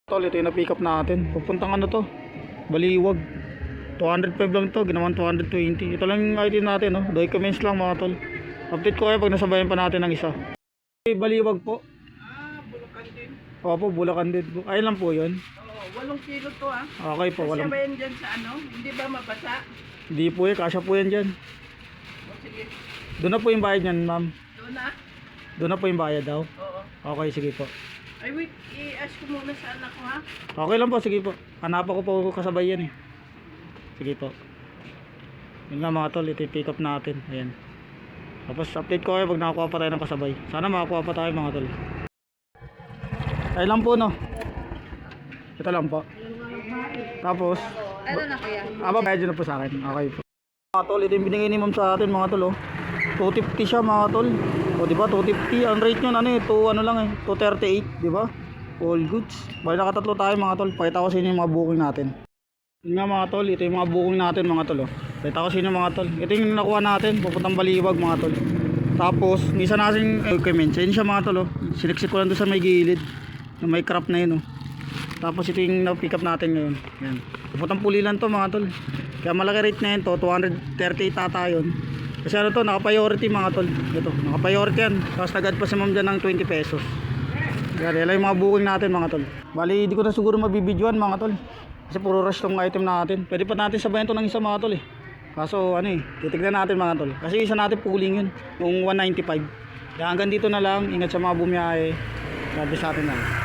Tol, ito yung na-pick up natin. Pupuntang ano to? Baliwag. 205 lang to, ginawan 220. Ito lang yung item natin, no? Documents lang mga tol. Update ko kayo pag nasabayan pa natin ng isa. Baliwag po. Bulacan din. Opo, Bulacan din po. Ayun lang po yun. Oo, 8 kilo to ah. Okay po, Kasya walang... ba yan dyan sa ano? Hindi ba mabasa? Hindi po eh, kasya po yan dyan. O sige, Doon na po yung bayad niyan, ma'am. doon na. Doon na po yung bayad daw. Oo. Okay, sige po. Ay wait, i-ask ko muna sa anak ko ha. Okay lang po, sige po. Hanapan ko po kasabay yan eh. Sige po. Yun nga mga tol, ito yung pick up natin. Ayan. Tapos update ko kayo pag nakakuha pa tayo ng kasabay. Sana makakuha pa tayo mga tol. Ay lang po no. Ito lang po. Tapos Ano na kaya? bayad nyo na po sa akin. Okay po. Mga tol, ito yung binigay ni ma'am sa atin mga tol oh. 250 siya mga tol. O di ba 250 ang rate nyo ano eh, ano lang eh, 238, di ba? All goods. Bali nakatatlo tayo mga tol. Pakita ko sa inyo yung mga booking natin. Yun nga mga tol, ito yung mga booking natin mga tol oh. Pakita ko sa inyo mga tol. Ito yung nakuha natin, pupuntang Baliwag mga tol. Tapos, isa nasing equipment. Yun siya mga tol oh. Siniksik ko lang doon sa may gilid. Yung may crop na yun oh. Tapos ito yung na-pick up natin ngayon. Yan. Pupuntang Pulilan to mga tol. Kaya malaki rate na yun to, 238 ata yun. Kasi ano to, naka-priority mga tol. Ito, naka-priority yan. Tapos nag-add pa si ma'am dyan ng 20 pesos. Yan, yan lang yung mga booking natin mga tol. Bali, hindi ko na siguro mabibidyoan mga tol. Kasi puro rush tong item natin. Pwede pa natin sabayan to ng isa mga tol eh. Kaso ano eh, titignan natin mga tol. Kasi isa natin pooling yun, yung 195. Kaya hanggang dito na lang, ingat sa mga bumiyahe. God bless sa atin na.